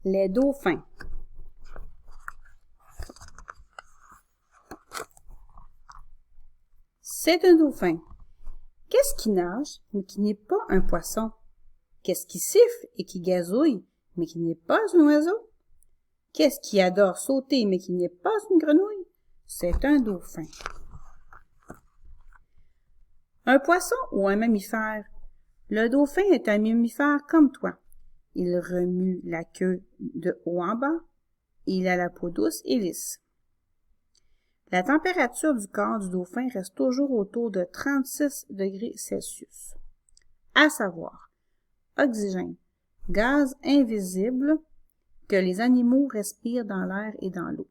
Les dauphins. C'est un dauphin. Qu'est-ce qui nage, mais qui n'est pas un poisson? Qu'est-ce qui siffle et qui gazouille, mais qui n'est pas un oiseau? Qu'est-ce qui adore sauter, mais qui n'est pas une grenouille? C'est un dauphin. Un poisson ou un mammifère? Le dauphin est un mammifère comme toi. Il remue la queue de haut en bas. Il a la peau douce et lisse. La température du corps du dauphin reste toujours autour de 36 degrés Celsius. À savoir, oxygène, gaz invisible que les animaux respirent dans l'air et dans l'eau.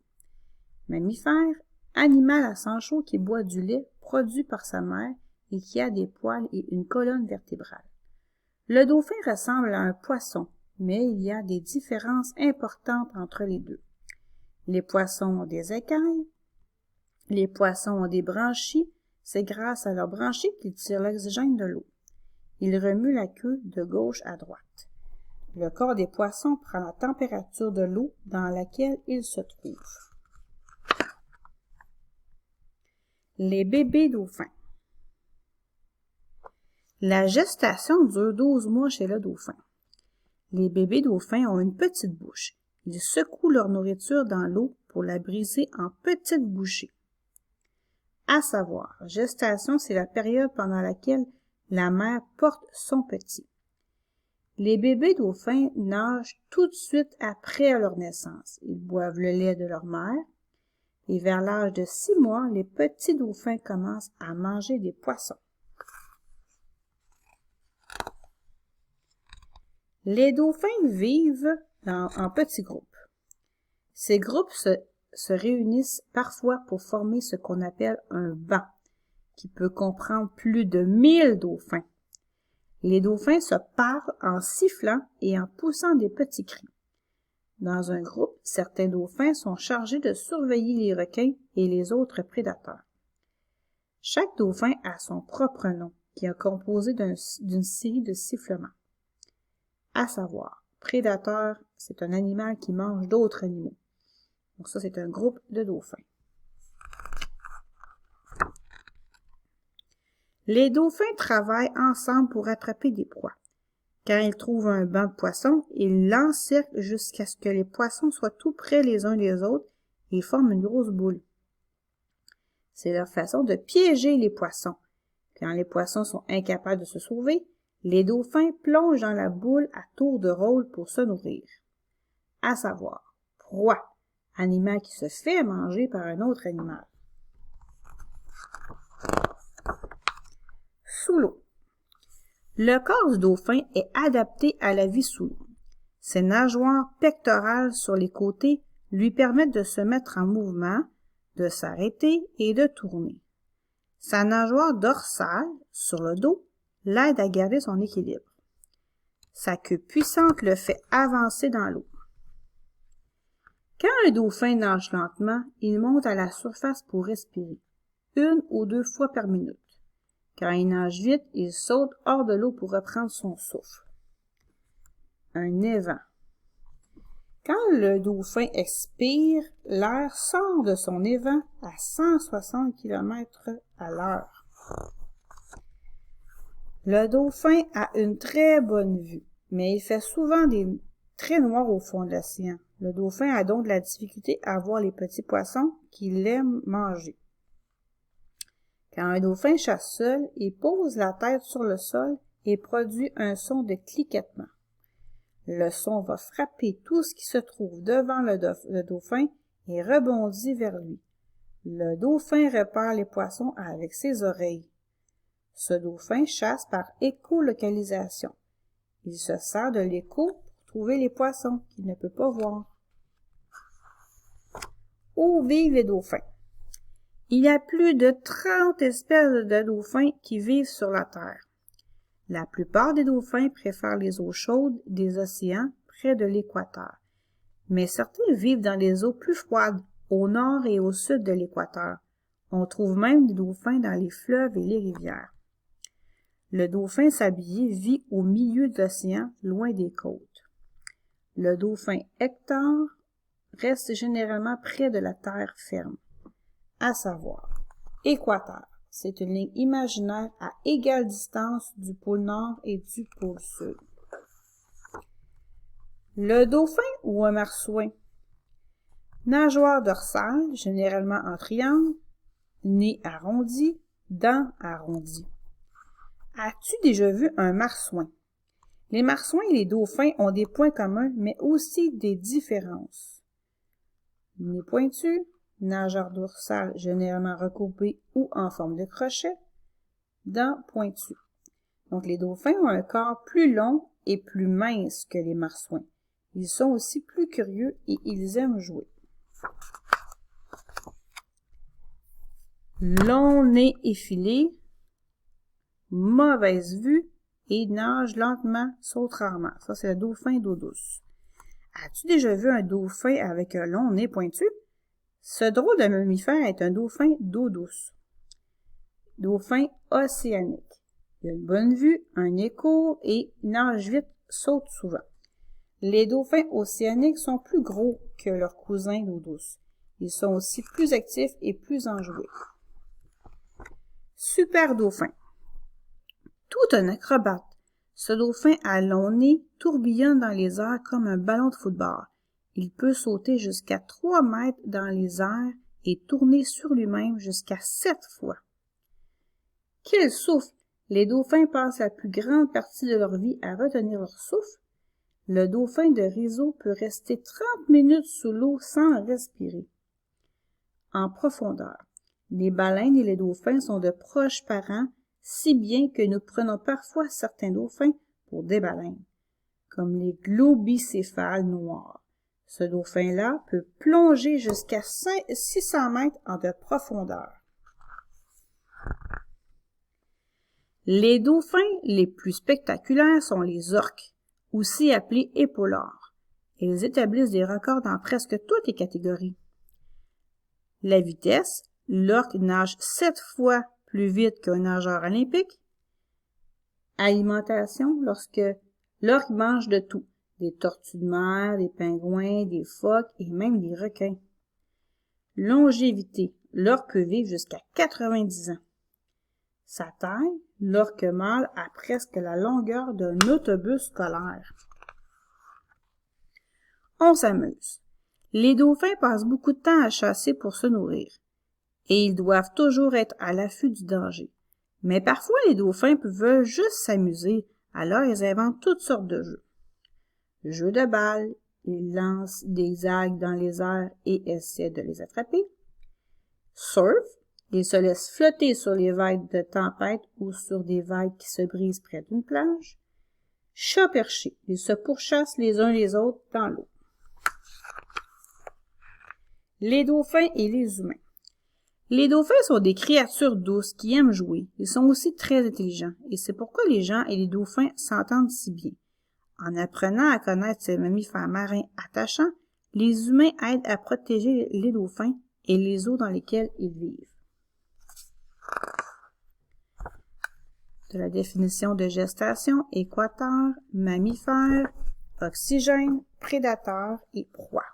Mammifère, animal à sang chaud qui boit du lait produit par sa mère et qui a des poils et une colonne vertébrale. Le dauphin ressemble à un poisson, mais il y a des différences importantes entre les deux. Les poissons ont des écailles. Les poissons ont des branchies. C'est grâce à leurs branchies qu'ils tirent l'oxygène de l'eau. Ils remuent la queue de gauche à droite. Le corps des poissons prend la température de l'eau dans laquelle ils se trouvent. Les bébés dauphins. La gestation dure 12 mois chez le dauphin. Les bébés dauphins ont une petite bouche. Ils secouent leur nourriture dans l'eau pour la briser en petites bouchées. À savoir, gestation, c'est la période pendant laquelle la mère porte son petit. Les bébés dauphins nagent tout de suite après leur naissance. Ils boivent le lait de leur mère et vers l'âge de 6 mois, les petits dauphins commencent à manger des poissons. Les dauphins vivent en petits groupes. Ces groupes se réunissent parfois pour former ce qu'on appelle un banc, qui peut comprendre plus de 1000 dauphins. Les dauphins se parlent en sifflant et en poussant des petits cris. Dans un groupe, certains dauphins sont chargés de surveiller les requins et les autres prédateurs. Chaque dauphin a son propre nom, qui est composé d'une série de sifflements. À savoir, prédateur, c'est un animal qui mange d'autres animaux. Donc ça, c'est un groupe de dauphins. Les dauphins travaillent ensemble pour attraper des proies. Quand ils trouvent un banc de poissons, ils l'encerclent jusqu'à ce que les poissons soient tout près les uns des autres et forment une grosse boule. C'est leur façon de piéger les poissons. Quand les poissons sont incapables de se sauver, les dauphins plongent dans la boule à tour de rôle pour se nourrir. À savoir, proie, animal qui se fait manger par un autre animal. Sous l'eau. Le corps du dauphin est adapté à la vie sous l'eau. Ses nageoires pectorales sur les côtés lui permettent de se mettre en mouvement, de s'arrêter et de tourner. Sa nageoire dorsale, sur le dos, l'aide à garder son équilibre. Sa queue puissante le fait avancer dans l'eau. Quand un dauphin nage lentement, il monte à la surface pour respirer, 1 ou 2 fois par minute. Quand il nage vite, il saute hors de l'eau pour reprendre son souffle. Un évent. Quand le dauphin expire, l'air sort de son évent à 160 km à l'heure. Le dauphin a une très bonne vue, mais il fait souvent des traits noirs au fond de l'océan. Le dauphin a donc de la difficulté à voir les petits poissons qu'il aime manger. Quand un dauphin chasse seul, il pose la tête sur le sol et produit un son de cliquetement. Le son va frapper tout ce qui se trouve devant le dauphin et rebondit vers lui. Le dauphin repère les poissons avec ses oreilles. Ce dauphin chasse par écolocalisation. Il se sert de l'écho pour trouver les poissons qu'il ne peut pas voir. Où vivent les dauphins? Il y a plus de 30 espèces de dauphins qui vivent sur la Terre. La plupart des dauphins préfèrent les eaux chaudes des océans près de l'équateur, mais certains vivent dans les eaux plus froides, au nord et au sud de l'équateur. On trouve même des dauphins dans les fleuves et les rivières. Le dauphin sablier vit au milieu de l'océan, loin des côtes. Le dauphin Hector reste généralement près de la terre ferme, à savoir équateur. C'est une ligne imaginaire à égale distance du pôle Nord et du pôle Sud. Le dauphin ou un marsouin. Nageoire dorsale, généralement en triangle, nez arrondi, dents arrondies. As-tu déjà vu un marsouin? Les marsouins et les dauphins ont des points communs, mais aussi des différences. Nez pointu, nageur dorsale généralement recourbé ou en forme de crochet, dents pointues. Donc les dauphins ont un corps plus long et plus mince que les marsouins. Ils sont aussi plus curieux et ils aiment jouer. Long nez effilé, mauvaise vue et nage lentement, saute rarement. Ça, c'est le dauphin d'eau douce. As-tu déjà vu un dauphin avec un long nez pointu? Ce drôle de mammifère est un dauphin d'eau douce. Dauphin océanique. Il a une bonne vue, un nez court et nage vite, saute souvent. Les dauphins océaniques sont plus gros que leurs cousins d'eau douce. Ils sont aussi plus actifs et plus enjoués. Super dauphin. Tout un acrobate. Ce dauphin à long nez tourbillonne dans les airs comme un ballon de football. Il peut sauter jusqu'à 3 mètres dans les airs et tourner sur lui-même jusqu'à 7 fois. Quel souffle! Les dauphins passent la plus grande partie de leur vie à retenir leur souffle. Le dauphin de réseau peut rester 30 minutes sous l'eau sans respirer. En profondeur. Les baleines et les dauphins sont de proches parents, si bien que nous prenons parfois certains dauphins pour des baleines, comme les globicéphales noirs. Ce dauphin-là peut plonger jusqu'à 600 mètres en de profondeur. Les dauphins les plus spectaculaires sont les orques, aussi appelés épaulards. Ils établissent des records dans presque toutes les catégories. La vitesse, l'orque nage 7 fois plus vite qu'un nageur olympique. Alimentation, lorsque l'orque mange de tout, des tortues de mer, des pingouins, des phoques et même des requins. Longévité, l'orque peut vivre jusqu'à 90 ans. Sa taille, l'orque mâle a presque la longueur d'un autobus scolaire. On s'amuse. Les dauphins passent beaucoup de temps à chasser pour se nourrir, et ils doivent toujours être à l'affût du danger. Mais parfois, les dauphins veulent juste s'amuser, alors ils inventent toutes sortes de jeux. Jeux de balles, ils lancent des algues dans les airs et essaient de les attraper. Surf, ils se laissent flotter sur les vagues de tempête ou sur des vagues qui se brisent près d'une plage. Chat perché, ils se pourchassent les uns les autres dans l'eau. Les dauphins et les humains. Les dauphins sont des créatures douces qui aiment jouer. Ils sont aussi très intelligents et c'est pourquoi les gens et les dauphins s'entendent si bien. En apprenant à connaître ces mammifères marins attachants, les humains aident à protéger les dauphins et les eaux dans lesquelles ils vivent. De la définition de gestation, équateur, mammifère, oxygène, prédateur et proie.